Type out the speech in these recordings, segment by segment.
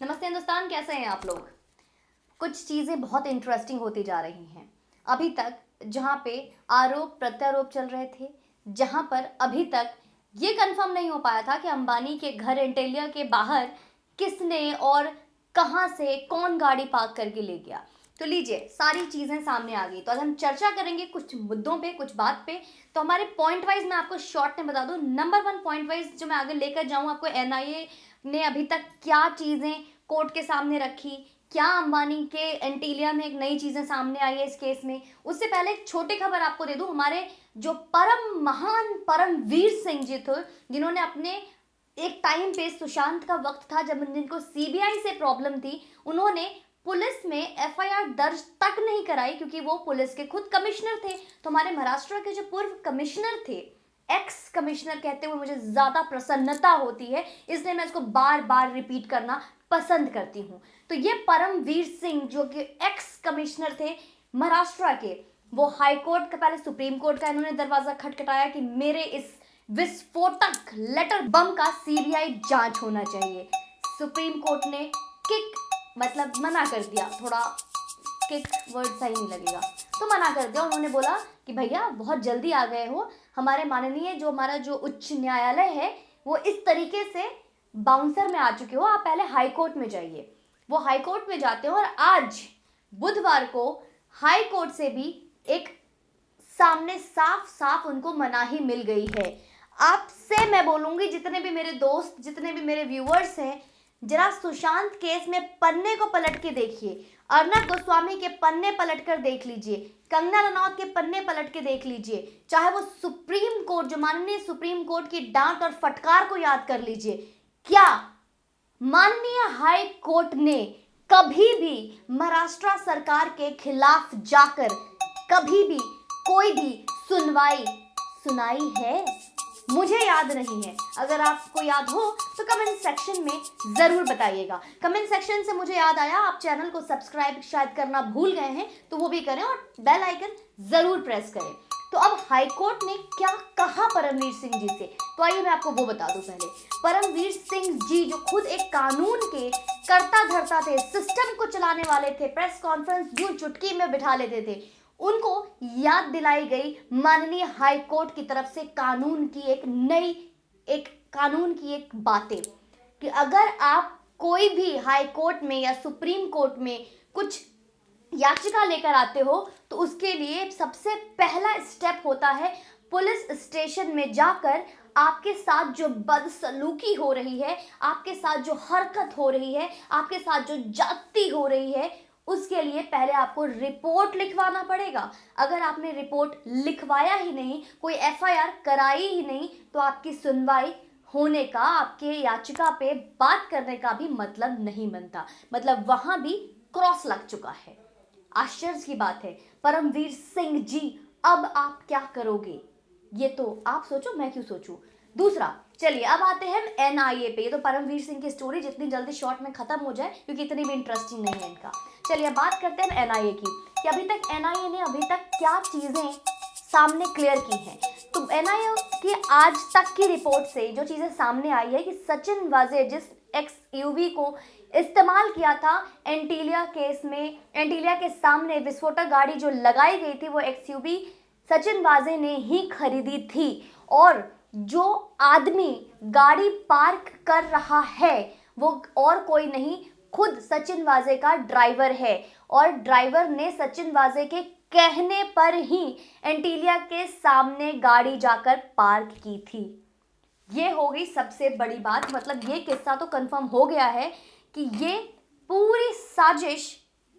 नमस्ते हिंदुस्तान, कैसे हैं आप लोग। कुछ चीज़ें बहुत इंटरेस्टिंग होती जा रही हैं। अभी तक जहाँ पे आरोप प्रत्यारोप चल रहे थे, जहाँ पर अभी तक ये कंफर्म नहीं हो पाया था कि अंबानी के घर एंटेलिया के बाहर किसने और कहाँ से कौन गाड़ी पार्क करके ले गया। तो लीजिए, सारी चीज़ें सामने आ गई। तो आज हम चर्चा करेंगे कुछ मुद्दों पे, कुछ बात पे। तो हमारे पॉइंट वाइज मैं आपको शॉर्ट में बता दूं। नंबर 1 पॉइंट वाइज जो मैं आगे लेकर जाऊं, आपको एनआईए ने अभी तक क्या चीज़ें कोर्ट के सामने रखी, क्या अंबानी के एंटीलिया में एक नई चीजें सामने आई है इस केस में। उससे पहले एक छोटी खबर आपको दे दूं। हमारे जो परम महान परमवीर सिंह जी थे, जिन्होंने अपने एक टाइम पे सुशांत का वक्त था जब जिनको सीबीआई से प्रॉब्लम थी, उन्होंने पुलिस में एफआईआर दर्ज तक नहीं कराई क्योंकि वो पुलिस के खुद कमिश्नर थे। तो हमारे महाराष्ट्र के जो पूर्व कमिश्नर थे, एक्स कमिश्नर कहते हुए मुझे ज्यादा प्रसन्नता होती है, इसलिए मैं इसको बार बार रिपीट करना पसंद करती हूँ। तो ये परमवीर सिंह जो कि एक्स कमिश्नर थे महाराष्ट्र के, वो हाई कोर्ट का, पहले सुप्रीम कोर्ट का इन्होंने दरवाजा खटखटाया कि मेरे इस विस्फोटक लेटर बम का सीबीआई जांच होना चाहिए। सुप्रीम कोर्ट ने किक मतलब मना कर दिया, थोड़ा किक वर्ड सही नहीं लगेगा, तो मना कर दिया। उन्होंने बोला कि भैया बहुत जल्दी आ गए हो, हमारे माननीय जो हमारा जो उच्च न्यायालय है वो इस तरीके से बाउंसर में आ चुके हो, आप पहले हाई कोर्ट में जाइए। वो हाई कोर्ट में जाते हो और आज बुधवार को हाई कोर्ट से भी एक सामने साफ साफ उनको मनाही मिल गई है। आपसे मैं बोलूंगी, जितने भी मेरे दोस्त, जितने भी मेरे व्यूअर्स हैं, जरा सुशांत केस में पन्ने को पलट के देखिए, अर्नब गोस्वामी के पन्ने पलट कर देख लीजिए, कंगना रनौत के पन्ने पलट के देख लीजिए, चाहे वो सुप्रीम कोर्ट, जो माननीय सुप्रीम कोर्ट की डांट और फटकार को याद कर लीजिए। क्या माननीय हाई कोर्ट ने कभी भी महाराष्ट्र सरकार के खिलाफ जाकर कभी भी कोई भी सुनवाई सुनाई है? मुझे याद नहीं है। अगर आपको याद हो तो कमेंट सेक्शन में जरूर बताइएगा। कमेंट सेक्शन से मुझे याद आया, आप चैनल को सब्सक्राइब शायद करना भूल गए हैं तो वो भी करें और बेल आइकन जरूर प्रेस करें। तो अब हाई कोर्ट ने क्या कहा परमवीर सिंह जी से, तो आइए मैं आपको वो बता दूं। पहले परमवीर सिंह जी जो खुद एक कानून के कर्ता धर्ता थे, सिस्टम को चलाने वाले थे, प्रेस कॉन्फ्रेंस जो चुटकी में बिठा लेते थे, उनको याद दिलाई गई माननीय हाई कोर्ट की तरफ से कानून की एक बातें कि अगर आप कोई भी हाई कोर्ट में या सुप्रीम कोर्ट में कुछ याचिका लेकर आते हो तो उसके लिए सबसे पहला स्टेप होता है पुलिस स्टेशन में जाकर आपके साथ जो बदसलूकी हो रही है, आपके साथ जो हरकत हो रही है, आपके साथ जो जाति हो रही है, उसके लिए पहले आपको रिपोर्ट लिखवाना पड़ेगा। अगर आपने रिपोर्ट लिखवाया ही नहीं, कोई एफआईआर कराई ही नहीं, तो आपकी सुनवाई होने का, आपके याचिका पे बात करने का भी मतलब नहीं बनता। मतलब वहां भी क्रॉस लग चुका है। आश्चर्य की बात है। परमवीर सिंह जी, अब आप क्या करोगे? ये तो आप सोचो, मैं क्यों सोचूं। दूसरा, चलिए अब आते हैं एनआईए पे। ये तो परमवीर सिंह की स्टोरी जितनी जल्दी शॉर्ट में खत्म हो जाए, क्योंकि इतनी भी इंटरेस्टिंग नहीं है इनका। चलिए बात करते हैं एनआईए की कि अभी तक एनआईए ने अभी तक क्या चीजें सामने क्लियर की हैं। तो एनआईए की आज तक की रिपोर्ट से जो चीजें सामने आई है कि सचिन वाजे, जिस एक्सयूवी को इस्तेमाल किया था एंटीलिया केस में, एंटीलिया के सामने विस्फोटक गाड़ी जो लगाई गई थी, वो एक्सयूवी सचिन वाजे ने ही खरीदी थी। और जो आदमी गाड़ी पार्क कर रहा है वो और कोई नहीं, खुद सचिन वाजे का ड्राइवर है। और ड्राइवर ने सचिन वाजे के कहने पर ही एंटीलिया के सामने गाड़ी जाकर पार्क की थी। ये हो गई सबसे बड़ी बात। मतलब ये किस्सा तो कंफर्म हो गया है कि ये पूरी साजिश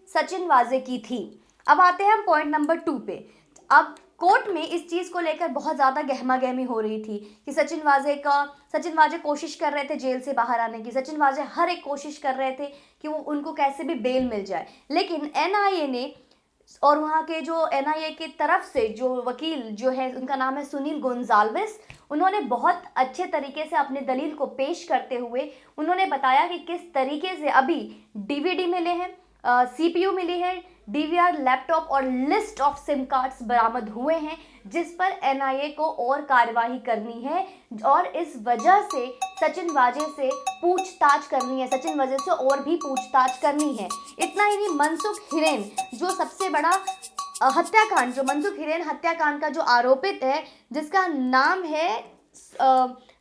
सचिन वाजे की थी। अब आते हैं हम पॉइंट नंबर 2 पे। अब कोर्ट में इस चीज को लेकर बहुत ज्यादा गहमा गहमी हो रही थी कि सचिन वाजे कोशिश कर रहे थे जेल से बाहर आने की। सचिन वाजे हर एक कोशिश कर रहे थे कि वो उनको कैसे भी बेल मिल जाए। लेकिन एनआईए ने और वहाँ के जो एनआईए की तरफ से जो वकील जो है, उनका नाम है सुनील गोंजाल्विस, उन्होंने बहुत अच्छे तरीके से अपने दलील को पेश करते हुए उन्होंने बताया कि किस तरीके से अभी डीवीडी मिले हैं, सीपीयू मिली है, डीवीआर, लैपटॉप और लिस्ट ऑफ सिम कार्ड्स बरामद हुए हैं, जिस पर एनआईए को और कार्यवाही करनी है और इस वजह से सचिन वाजे से पूछताछ करनी है, सचिन वाजे से और भी पूछताछ करनी है। इतना ही नहीं, मनसुख हिरेन जो सबसे बड़ा हत्याकांड, जो मनसुख हिरेन हत्याकांड का जो आरोपित है, जिसका नाम है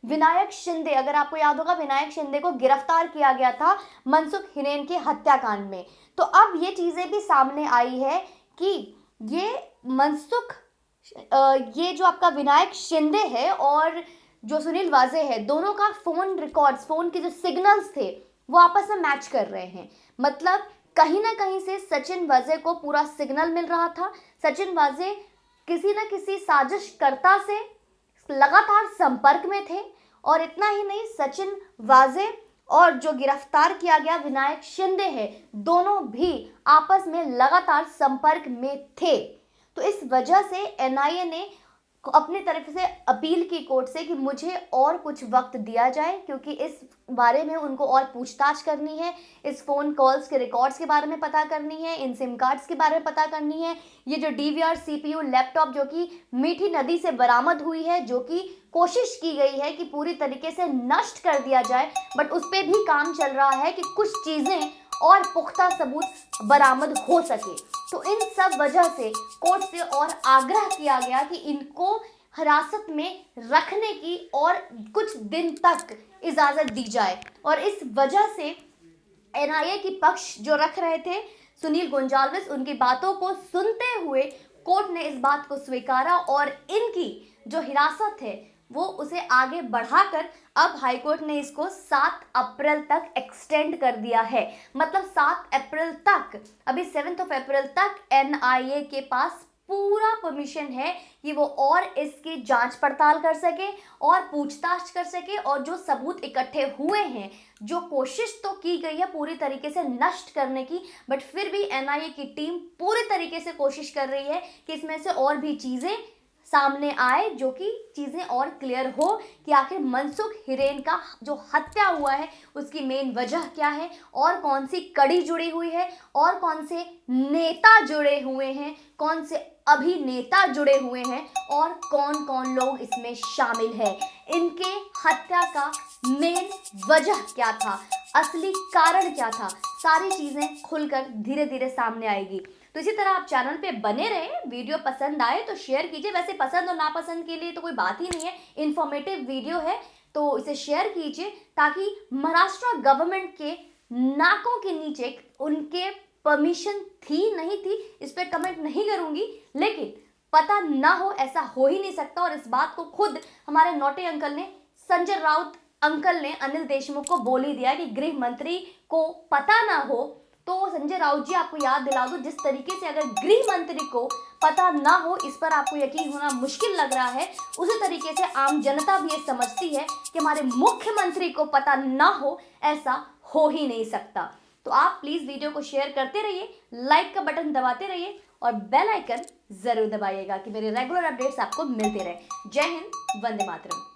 विनायक शिंदे, अगर आपको याद होगा विनायक शिंदे को गिरफ्तार किया गया था मनसुख हिरेन के हत्याकांड में। तो अब ये चीज़ें भी सामने आई है कि ये मनसुख ये जो आपका विनायक शिंदे है और जो सुनील वाजे है, दोनों का फ़ोन रिकॉर्ड्स, फ़ोन के जो सिग्नल्स थे वो आपस में मैच कर रहे हैं। मतलब कहीं ना कहीं से सचिन वाजे को पूरा सिग्नल मिल रहा था। सचिन वाजे किसी न किसी साजिशकर्ता से लगातार संपर्क में थे और इतना ही नहीं, सचिन वाजे और जो गिरफ्तार किया गया विनायक शिंदे है, दोनों भी आपस में लगातार संपर्क में थे। तो इस वजह से एनआईए ने अपनी तरफ से अपील की कोर्ट से कि मुझे और कुछ वक्त दिया जाए, क्योंकि इस बारे में उनको और पूछताछ करनी है, इस फ़ोन कॉल्स के रिकॉर्ड्स के बारे में पता करनी है, इन सिम कार्ड्स के बारे में पता करनी है। ये जो डीवीआर, सीपीयू, लैपटॉप जो कि मीठी नदी से बरामद हुई है, जो कि कोशिश की गई है कि पूरी तरीके से नष्ट कर दिया जाए, बट उस पर भी काम चल रहा है कि कुछ चीज़ें और पुख्ता सबूत बरामद हो सके। तो इन सब वजह से कोर्ट से और आग्रह किया गया कि इनको हिरासत में रखने की और कुछ दिन तक इजाज़त दी जाए। और इस वजह से एनआईए की पक्ष जो रख रहे थे सुनील गोंजाल्विस, उनकी बातों को सुनते हुए कोर्ट ने इस बात को स्वीकारा और इनकी जो हिरासत है वो उसे आगे बढ़ाकर अब हाईकोर्ट ने इसको 7 अप्रैल तक एक्सटेंड कर दिया है। मतलब 7 अप्रैल तक, अभी 7 अप्रैल तक एनआईए के पास पूरा परमिशन है कि वो और इसकी जांच पड़ताल कर सके और पूछताछ कर सके, और जो सबूत इकट्ठे हुए हैं, जो कोशिश तो की गई है पूरी तरीके से नष्ट करने की, बट फिर भी एनआईए की टीम पूरी तरीके से कोशिश कर रही है कि इसमें से और भी चीज़ें सामने आए, जो कि चीज़ें और क्लियर हो कि आखिर मनसुख हिरेन का जो हत्या हुआ है उसकी मेन वजह क्या है, और कौन सी कड़ी जुड़ी हुई है, और कौन से नेता जुड़े हुए हैं, कौन से अभिनेता जुड़े हुए हैं, और कौन कौन लोग इसमें शामिल है। इनके हत्या का मेन वजह क्या था, असली कारण क्या था, सारी चीज़ें खुलकर धीरे धीरे सामने आएगी। तो इसी तरह आप चैनल पे बने रहें। वीडियो पसंद आए तो शेयर कीजिए, वैसे पसंद और नापसंद के लिए तो कोई बात ही नहीं है, इन्फॉर्मेटिव वीडियो है तो इसे शेयर कीजिए, ताकि महाराष्ट्र गवर्नमेंट के नाकों के नीचे, उनके परमिशन थी नहीं थी इस पर कमेंट नहीं करूंगी, लेकिन पता ना हो ऐसा हो ही नहीं सकता। और इस बात को खुद हमारे नौटे अंकल ने, संजय राउत अंकल ने अनिल देशमुख को बोल ही दिया कि गृह मंत्री को पता ना हो। तो संजय राउत जी, आपको याद दिला दूं, जिस तरीके से अगर गृह मंत्री को पता ना हो, इस पर आपको यकीन होना मुश्किल लग रहा है, उसी तरीके से आम जनता भी ये समझती है कि हमारे मुख्यमंत्री को पता ना हो, ऐसा हो ही नहीं सकता। तो आप प्लीज़ वीडियो को शेयर करते रहिए, लाइक का बटन दबाते रहिए और बेल आइकन ज़रूर दबाइएगा कि मेरे रेगुलर अपडेट्स आपको मिलते रहे। जय हिंद, वंदे मातरम।